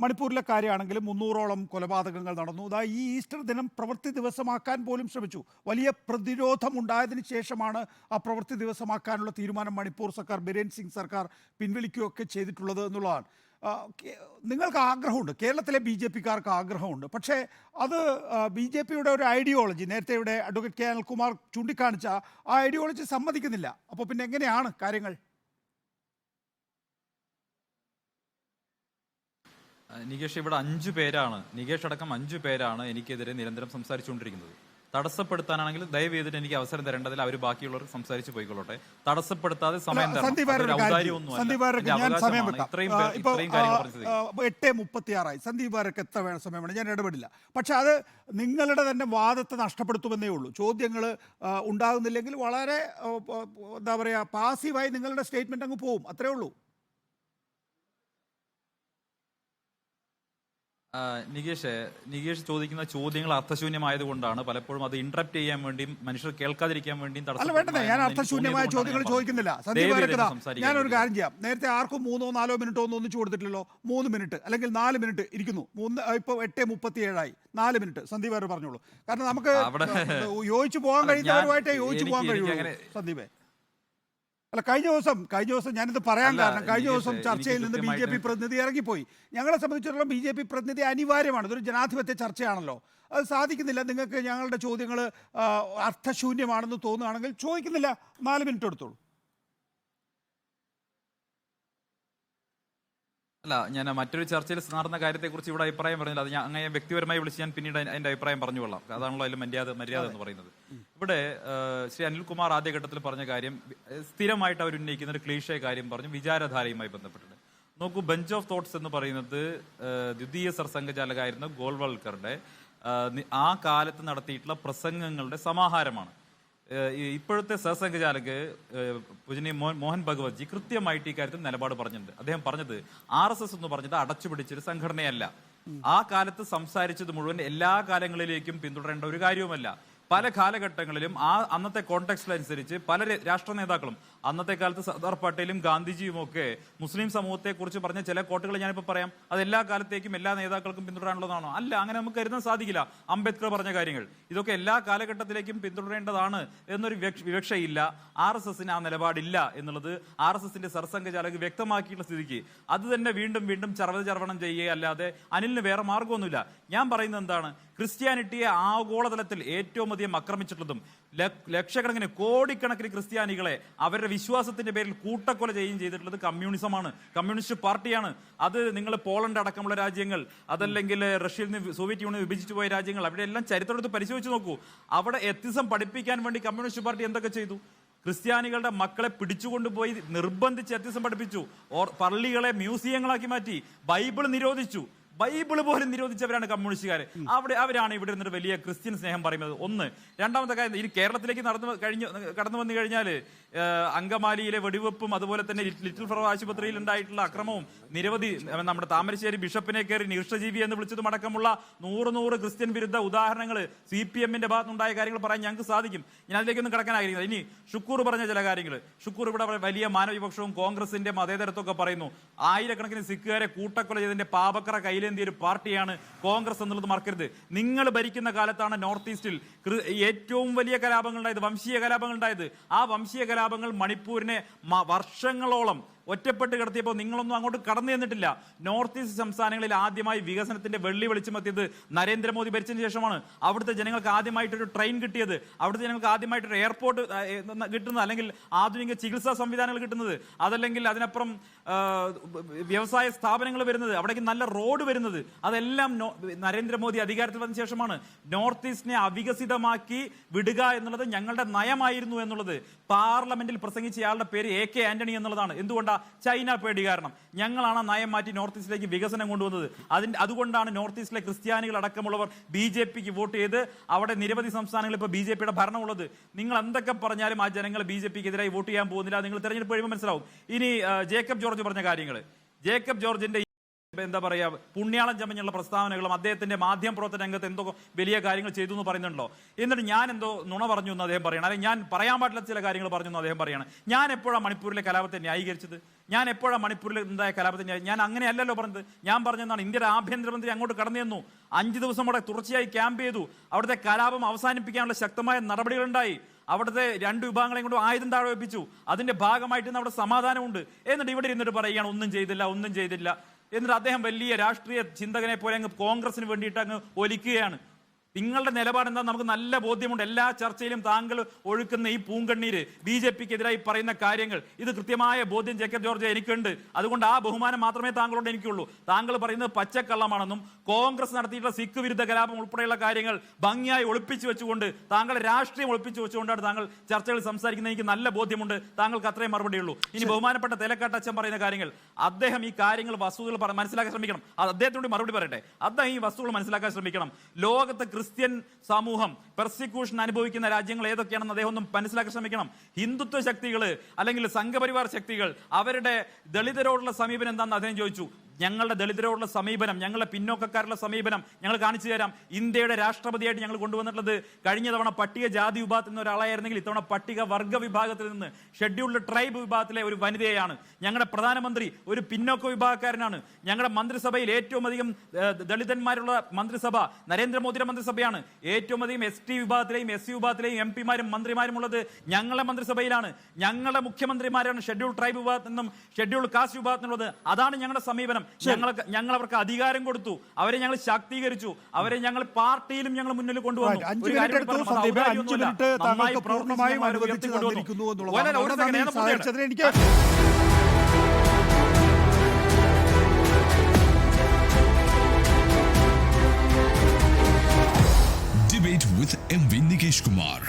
മണിപ്പൂരിലെ കാര്യമാണെങ്കിലും 300ഓളം കൊലപാതകങ്ങൾ നടന്നു. ഈ ഈസ്റ്റർ ദിനം പ്രവൃത്തി ദിവസമാക്കാൻ പോലും ശ്രമിച്ചു. വലിയ പ്രതിരോധം ഉണ്ടായതിനു ശേഷമാണ് ആ പ്രവൃത്തി ദിവസമാക്കാനുള്ള തീരുമാനം മണിപ്പൂർ സർക്കാർ, ബിരേൻ സിംഗ് സർക്കാർ പിൻവലിക്കുകയൊക്കെ ചെയ്തിട്ടുള്ളത് എന്നുള്ളതാണ്. നിങ്ങൾക്ക് ആഗ്രഹമുണ്ട്, കേരളത്തിലെ ബി ജെ പിക്കാർക്ക് ആഗ്രഹമുണ്ട്. പക്ഷേ അത് ബി ജെ പിയുടെ ഒരു ഐഡിയോളജി, നേരത്തെ ഇവിടെ അഡ്വക്കേറ്റ് കെ അനിൽകുമാർ ചൂണ്ടിക്കാണിച്ച ആ ഐഡിയോളജി സമ്മതിക്കുന്നില്ല. അപ്പോൾ പിന്നെ എങ്ങനെയാണ് കാര്യങ്ങൾ? നികേഷ്, ഇവിടെ 5 പേരാണ്, നികേഷ് അടക്കം 5 പേരാണ് എനിക്കെതിരെ നിരന്തരം സംസാരിച്ചുകൊണ്ടിരിക്കുന്നത്. തടസ്സപ്പെടുത്താനാണെങ്കിൽ ദയവ് ചെയ്തിട്ട് എനിക്ക് അവസരം തരേണ്ടതിൽ അവർ ബാക്കിയുള്ളവർ സംസാരിച്ച് പോയിക്കൊള്ളട്ടെ. തടസ്സപ്പെടുത്താതെ സമയം തരണം. 8:36 സന്ദീപ് വാര്യർക്ക് എത്ര വേണം സമയം വേണം, ഞാൻ ഇടപെടില്ല. പക്ഷെ അത് നിങ്ങളുടെ തന്നെ വാദത്തെ നഷ്ടപ്പെടുത്തുമെന്നേ ഉള്ളൂ. ചോദ്യങ്ങൾ ഉണ്ടാകുന്നില്ലെങ്കിൽ വളരെ എന്താ പറയുക, പാസീവായി നിങ്ങളുടെ സ്റ്റേറ്റ്മെന്റ് അങ്ങ് പോവും, അത്രേ ഉള്ളൂ. നികേഷ് ചോദിക്കുന്ന ചോദ്യങ്ങൾ അർത്ഥശൂന്യമായതുകൊണ്ടാണ് പലപ്പോഴും അത് ഇന്ററപ്റ്റ് ചെയ്യാൻ വേണ്ടിയും മനുഷ്യർ കേൾക്കാതിരിക്കാൻ വേണ്ടിയും ഞാൻ അർത്ഥശൂന്യമായ ചോദ്യങ്ങൾ ചോദിക്കുന്നില്ല. ഞാനൊരു കാര്യം ചെയ്യാം, നേരത്തെ ആർക്കും 3-4 മിനിറ്റോ ഒന്നും ഒന്നിച്ചു കൊടുത്തിട്ടില്ലല്ലോ. 3 മിനിറ്റ് അല്ലെങ്കിൽ 4 മിനിറ്റ് ഇരിക്കുന്നു. ഇപ്പോൾ 8:37 4 മിനിറ്റ് സന്ദീപ് വാര്യർ പറഞ്ഞോളൂ. കാരണം നമുക്ക് യോജിച്ചു പോകാൻ കഴിയുന്നവരുമായിട്ടേ യോജിച്ചു പോകാൻ കഴിയുള്ളൂ. സന്ദീപേ, അല്ല, കഴിഞ്ഞ ദിവസം ഞാനിത് പറയാൻ കാരണം കഴിഞ്ഞ ദിവസം ചർച്ചയിൽ നിന്ന് ബി ജെ പി പ്രതിനിധി ഇറങ്ങിപ്പോയി. ഞങ്ങളെ സംബന്ധിച്ചിടത്തോളം ബി ജെ പി പ്രതിനിധി അനിവാര്യമാണ്. ഇതൊരു ജനാധിപത്യ ചർച്ചയാണല്ലോ. അത് സാധിക്കുന്നില്ല. നിങ്ങൾക്ക് ഞങ്ങളുടെ ചോദ്യങ്ങൾ അർത്ഥശൂന്യമാണെന്ന് തോന്നുകയാണെങ്കിൽ ചോദിക്കുന്നില്ല, 4 മിനിറ്റ് എടുത്തോളൂ. അല്ല, ഞാൻ മറ്റൊരു ചർച്ചയിൽ നടന്ന കാര്യത്തെക്കുറിച്ച് ഇവിടെ അഭിപ്രായം പറഞ്ഞില്ല. അത് ഞാൻ അങ്ങനെ വ്യക്തിപരമായി വിളിച്ച് ഞാൻ പിന്നീട് അതിന്റെ അഭിപ്രായം പറഞ്ഞു കൊള്ളാം. അതാണല്ലോ അതിൽ മര്യാദ എന്ന് പറയുന്നത്. ഇവിടെ ശ്രീ അനിൽകുമാർ ആദ്യഘട്ടത്തിൽ പറഞ്ഞ കാര്യം, സ്ഥിരമായിട്ട് അവർ ഉന്നയിക്കുന്ന ഒരു ക്ലീഷേ കാര്യം പറഞ്ഞു, വിചാരധാരയുമായി ബന്ധപ്പെട്ടിട്ട്. നോക്കൂ, ബെഞ്ച് ഓഫ് തോട്ട്സ് എന്ന് പറയുന്നത് ദ്വിതീയ സർസംഘചാലകായിരുന്ന ഗോൾവൾക്കറുടെ ആ കാലത്ത് നടത്തിയിട്ടുള്ള പ്രസംഗങ്ങളുടെ സമാഹാരമാണ്. ഇപ്പോഴത്തെ സർസംഘചാലക് പൂജനീയ മോഹൻ ഭഗവത്ജി കൃത്യമായിട്ട് ഈ കാര്യത്തിൽ നിലപാട് പറഞ്ഞിട്ടുണ്ട്. അദ്ദേഹം പറഞ്ഞത് RSS എന്ന് പറഞ്ഞത് അടച്ചുപിടിച്ചൊരു സംഘടനയല്ല. ആ കാലത്ത് സംസാരിച്ചത് മുഴുവൻ എല്ലാ കാലങ്ങളിലേക്കും പിന്തുടരേണ്ട ഒരു കാര്യവുമല്ല. പല കാലഘട്ടങ്ങളിലും അന്നത്തെ കോണ്ടെക്സ്റ്റിലനുസരിച്ച് പല രാഷ്ട്ര നേതാക്കളും, അന്നത്തെ കാലത്ത് സർദാർ പട്ടേലും ഗാന്ധിജിയും ഒക്കെ മുസ്ലിം സമൂഹത്തെ കുറിച്ച് പറഞ്ഞ ചില കോട്ടുകൾ ഞാനിപ്പോൾ പറയാം. അത് എല്ലാ കാലത്തേക്കും എല്ലാ നേതാക്കൾക്കും പിന്തുടരാനുള്ളതാണോ? അല്ല, അങ്ങനെ നമുക്ക് കരുതാൻ സാധിക്കില്ല. അംബേദ്കർ പറഞ്ഞ കാര്യങ്ങൾ ഇതൊക്കെ എല്ലാ കാലഘട്ടത്തിലേക്കും പിന്തുടരേണ്ടതാണ് എന്നൊരു വിവക്ഷയില്ല. RSSന് ആ നിലപാടില്ല എന്നുള്ളത് RSSന്റെ സർസംഘചാലക് വ്യക്തമാക്കിയിട്ടുള്ള സ്ഥിതിക്ക് അത് തന്നെ വീണ്ടും ചർവണം ചെയ്യുകയല്ലാതെ അനിലിന് വേറെ മാർഗമൊന്നുമില്ല. ഞാൻ പറയുന്നത് എന്താണ്, ക്രിസ്ത്യാനിറ്റിയെ ആഗോളതലത്തിൽ ഏറ്റവും അധികം ആക്രമിച്ചിട്ടുള്ളതും ലക്ഷക്കണക്കിന് കോടിക്കണക്കിന് ക്രിസ്ത്യാനികളെ അവരുടെ വിശ്വാസത്തിന്റെ പേരിൽ കൂട്ടക്കൊല ചെയ്യുകയും ചെയ്തിട്ടുള്ളത് കമ്മ്യൂണിസമാണ്, കമ്മ്യൂണിസ്റ്റ് പാർട്ടിയാണ്. അത് നിങ്ങൾ പോളണ്ട് അടക്കമുള്ള രാജ്യങ്ങൾ, അതല്ലെങ്കിൽ റഷ്യയിൽ നിന്ന് സോവിയറ്റ് യൂണിയൻ വിഭജിച്ചു പോയ രാജ്യങ്ങൾ, അവിടെ എല്ലാം ചരിത്രമെടുത്ത് പരിശോധിച്ച് നോക്കൂ. അവിടെ എത്തിസം പഠിപ്പിക്കാൻ വേണ്ടി കമ്മ്യൂണിസ്റ്റ് പാർട്ടി എന്തൊക്കെ ചെയ്തു? ക്രിസ്ത്യാനികളുടെ മക്കളെ പിടിച്ചുകൊണ്ടുപോയി നിർബന്ധിച്ച് എത്തിസം പഠിപ്പിച്ചു. പള്ളികളെ മ്യൂസിയങ്ങളാക്കി മാറ്റി. ബൈബിൾ നിരോധിച്ചു. ബൈബിള് പോലും നിരോധിച്ചവരാണ് കമ്മ്യൂണിസ്റ്റുകാർ. അവരാണ് ഇവിടെ നിന്നൊരു വലിയ ക്രിസ്ത്യൻ സ്നേഹം പറയുന്നത്. ഒന്ന്. രണ്ടാമത്തെ കാര്യം, ഈ കേരളത്തിലേക്ക് കടന്നു വന്നു കഴിഞ്ഞാൽ അങ്കമാലിയിലെ വെടിവെപ്പും അതുപോലെ തന്നെ ലിറ്റിൽ ഫ്ലവർ ആശുപത്രിയിൽ ഉണ്ടായിട്ടുള്ള അക്രമവും നിരവധി, നമ്മുടെ താമരശ്ശേരി ബിഷപ്പിനെ കയറി നികൃഷ്ടജീവി എന്ന് വിളിച്ചതും അടക്കമുള്ള 100 ക്രിസ്ത്യൻ വിരുദ്ധ ഉദാഹരണങ്ങൾ CPMന്റെ ഭാഗത്തുണ്ടായ കാര്യങ്ങൾ പറയാൻ ഞങ്ങൾക്ക് സാധിക്കും. ഞാൻ അതിലേക്കൊന്നും കടക്കാൻ ആഗ്രഹിക്കുന്നത്. ഇനി ഷുക്കൂർ പറഞ്ഞ ചില കാര്യങ്ങൾ, ഷുക്കൂർ ഇവിടെ വലിയ മാനവിപക്ഷവും കോൺഗ്രസിന്റെ മതേതരത്വമൊക്കെ പറയുന്നു. ആയിരക്കണക്കിന് സിഖുകാരെ കൂട്ടക്കൊല ചെയ്തതിന്റെ പാപക്കറ കയ്യിലേന്തിയ ഒരു പാർട്ടിയാണ് കോൺഗ്രസ് എന്നുള്ളത് മറക്കരുത്. നിങ്ങൾ ഭരിക്കുന്ന കാലത്താണ് നോർത്ത് ഈസ്റ്റിൽ ഏറ്റവും വലിയ കലാപങ്ങൾ ഉണ്ടായത്, വംശീയ കലാപങ്ങൾ ഉണ്ടായത്. ആ വംശീയ കലാപങ്ങൾ മണിപ്പൂരിനെ വർഷങ്ങളോളം ഒറ്റപ്പെട്ട് കിടത്തിയപ്പോൾ നിങ്ങളൊന്നും അങ്ങോട്ട് കടന്നു ചെന്നിട്ടില്ല. നോർത്ത് ഈസ്റ്റ് സംസ്ഥാനങ്ങളിൽ ആദ്യമായി വികസനത്തിന്റെ വെള്ളി വെളിച്ചമെത്തിയത് നരേന്ദ്രമോദി ഭരിച്ചതിന് ശേഷമാണ്. അവിടുത്തെ ജനങ്ങൾക്ക് ആദ്യമായിട്ടൊരു ട്രെയിൻ കിട്ടിയത്, അവിടുത്തെ ജനങ്ങൾക്ക് ആദ്യമായിട്ടൊരു എയർപോർട്ട് കിട്ടുന്നത്, അല്ലെങ്കിൽ ആധുനിക ചികിത്സാ സംവിധാനങ്ങൾ കിട്ടുന്നത്, അതല്ലെങ്കിൽ അതിനപ്പുറം വ്യവസായ സ്ഥാപനങ്ങൾ വരുന്നത്, അവിടേക്ക് നല്ല റോഡ് വരുന്നത്, അതെല്ലാം നരേന്ദ്രമോദി അധികാരത്തിൽ വന്ന ശേഷമാണ്. നോർത്ത് ഈസ്റ്റിനെ അവികസിതമാക്കി വിടുക എന്നുള്ളത് ഞങ്ങളുടെ നയമായിരുന്നു എന്നുള്ളത് പാർലമെന്റിൽ പ്രസംഗിച്ചയാളുടെ പേര് AK ആന്റണി എന്നുള്ളതാണ്. എന്തുകൊണ്ടാണ്? ചൈന പേടി കാരണം. ഞങ്ങളാണ് നയം മാറ്റി നോർത്ത് ഈസ്റ്റിലേക്ക് വികസനം കൊണ്ടുവന്നത്. അതുകൊണ്ടാണ് നോർത്ത് ഈസ്റ്റിലെ ക്രിസ്ത്യാനികൾ അടക്കമുള്ളവർ BJPക്ക് വോട്ട് ചെയ്ത് അവിടെ നിരവധി സംസ്ഥാനങ്ങളിൽ ഇപ്പോൾ BJPയുടെ ഭരണമുള്ളത്. നിങ്ങൾ എന്തൊക്കെ പറഞ്ഞാലും ആ ജനങ്ങൾ BJPക്ക് എതിരായി വോട്ട് ചെയ്യാൻ പോകുന്നില്ല. നിങ്ങൾ തെരഞ്ഞെടുപ്പ് കഴിയുമ്പോൾ മനസ്സിലാവും. ഇനി ജേക്കബ് ജോർജ് പറഞ്ഞ കാര്യങ്ങൾ, ജേക്കബ് ജോർജിന്റെ എന്താ പറയാ പുണ്യാളം ചമഞ്ഞുള്ള പ്രസ്താവനകളും അദ്ദേഹത്തിന്റെ മാധ്യമ പ്രവർത്തന രംഗത്ത് എന്തോ വലിയ കാര്യങ്ങൾ ചെയ്തു എന്ന് പറയുന്നുണ്ടല്ലോ. എന്നിട്ട് ഞാൻ എന്തോ നുണ പറഞ്ഞു എന്ന് അദ്ദേഹം പറയണം, അല്ലെങ്കിൽ ഞാൻ പറയാൻ പാടില്ല ചില കാര്യങ്ങൾ പറഞ്ഞു എന്ന് അദ്ദേഹം പറയണം. ഞാൻ എപ്പോഴാണ് മണിപ്പൂരിലെ കലാപത്തെ ന്യായീകരിച്ചത്? ഞാൻ എപ്പോഴാണ് മണിപ്പൂരിൽ ഉണ്ടായ കലാപത്തെ ഞാൻ അങ്ങനെയല്ലല്ലോ പറഞ്ഞത്. ഞാൻ പറഞ്ഞതാണ് ഇന്ത്യയുടെ ആഭ്യന്തരമന്ത്രി അങ്ങോട്ട് കടന്നു ചെന്നു, 5 ദിവസം അവിടെ തുടർച്ചയായി ക്യാമ്പ് ചെയ്തു, അവിടുത്തെ കലാപം അവസാനിപ്പിക്കാനുള്ള ശക്തമായ നടപടികളുണ്ടായി, അവിടുത്തെ 2 വിഭാഗങ്ങളെയും കൊണ്ട് ആയുധം താഴെ വെപ്പിച്ചു, അതിന്റെ ഭാഗമായിട്ട് ഇന്ന് അവിടെ സമാധാനമുണ്ട്. എന്നിട്ട് ഇവിടെ ഇരുന്നിട്ട് പറയുകയാണ് ഒന്നും ചെയ്തില്ല. എന്നിട്ട് അദ്ദേഹം വലിയ രാഷ്ട്രീയ ചിന്തകനെ പോലെ അങ്ങ് കോൺഗ്രസിന് വേണ്ടിയിട്ട് അങ്ങ് ഒലിക്കുകയാണ്. നിങ്ങളുടെ നിലപാട് എന്താ നമുക്ക് നല്ല ബോധ്യമുണ്ട്. എല്ലാ ചർച്ചയിലും താങ്കൾ ഒഴുക്കുന്ന ഈ പൂങ്കണ്ണീര്, BJPക്കെതിരായി പറയുന്ന കാര്യങ്ങൾ, ഇത് കൃത്യമായ ബോധ്യം ജേക്കബ് ജോർജ് എനിക്കുണ്ട്. അതുകൊണ്ട് ആ ബഹുമാനം മാത്രമേ താങ്കളോട് എനിക്കുള്ളൂ. താങ്കൾ പറയുന്നത് പച്ചക്കള്ളമാണെന്നും കോൺഗ്രസ് നടത്തിയിട്ടുള്ള സിഖ് വിരുദ്ധ കലാപം ഉൾപ്പെടെയുള്ള കാര്യങ്ങൾ ഭംഗിയായി ഒളിപ്പിച്ചു വെച്ചുകൊണ്ട്, താങ്കളുടെ രാഷ്ട്രീയം ഒളിപ്പിച്ചു വെച്ചുകൊണ്ടാണ് താങ്കൾ ചർച്ചകൾ സംസാരിക്കുന്നത്. എനിക്ക് നല്ല ബോധ്യമുണ്ട്. താങ്കൾക്ക് അത്രയും മറുപടിയുള്ളൂ. ഇനി ബഹുമാനപ്പെട്ട തെലക്കാട്ടച്ചൻ പറയുന്ന കാര്യങ്ങൾ, അദ്ദേഹം ഈ കാര്യങ്ങൾ വസ്തുതകൾ മനസ്സിലാക്കാൻ ശ്രമിക്കണം. അദ്ദേഹത്തിനോട് മറുപടി പറയട്ടെ. അദ്ദേഹം ഈ വസ്തുതകൾ മനസ്സിലാക്കാൻ ശ്രമിക്കണം. ലോകത്ത് ക്രിസ്ത്യൻ സമൂഹം പെർസിക്യൂഷൻ അനുഭവിക്കുന്ന രാജ്യങ്ങൾ ഏതൊക്കെയാണെന്ന് അദ്ദേഹം ഒന്നും മനസ്സിലാക്കാൻ ശ്രമിക്കണം. ഹിന്ദുത്വ ശക്തികൾ അല്ലെങ്കിൽ സംഘപരിവാർ ശക്തികൾ അവരുടെ ദളിതരോടുള്ള സമീപനം എന്താണെന്ന് അദ്ദേഹം ചോദിച്ചു. ഞങ്ങളുടെ ദളിതരോടുള്ള സമീപനം, ഞങ്ങളുടെ പിന്നോക്കക്കാരുടെ സമീപനം ഞങ്ങൾ കാണിച്ചു തരാം. ഇന്ത്യയുടെ രാഷ്ട്രപതിയായിട്ട് ഞങ്ങൾ കൊണ്ടുവന്നിട്ടുള്ളത് കഴിഞ്ഞ തവണ പട്ടിക ജാതി വിഭാഗത്തിൽ നിന്ന് ഒരാളായിരുന്നെങ്കിൽ ഇത്തവണ പട്ടിക വർഗ വിഭാഗത്തിൽ നിന്ന് ഷെഡ്യൂൾഡ് ട്രൈബ് വിഭാഗത്തിലെ ഒരു വനിതയാണ്. ഞങ്ങളുടെ പ്രധാനമന്ത്രി ഒരു പിന്നോക്ക വിഭാഗക്കാരനാണ്. ഞങ്ങളുടെ മന്ത്രിസഭയിൽ ഏറ്റവും അധികം ദളിതന്മാരുള്ള മന്ത്രിസഭ നരേന്ദ്രമോദിയുടെ മന്ത്രിസഭയാണ്. ഏറ്റവും അധികം ST വിഭാഗത്തിലെയും SC വിഭാഗത്തിലെയും MP മാരും മന്ത്രിമാരും ഉള്ളത് ഞങ്ങളുടെ മന്ത്രിസഭയിലാണ്. ഞങ്ങളുടെ മുഖ്യമന്ത്രിമാരാണ് ഷെഡ്യൂൾഡ് ട്രൈബ് വിഭാഗത്തിൽ നിന്നും ഷെഡ്യൂൾഡ് കാസ്റ്റ് വിഭാഗത്തിൽ നിന്നുള്ളത്. അതാണ് ഞങ്ങളുടെ സമീപനം. ഞങ്ങൾ അവർക്ക് അധികാരം കൊടുത്തു, അവരെ ഞങ്ങൾ ശാക്തീകരിച്ചു, അവരെ ഞങ്ങൾ പാർട്ടിയിലും ഞങ്ങൾ മുന്നിൽ കൊണ്ടുവന്നു. Debate with MV Nikesh Kumar.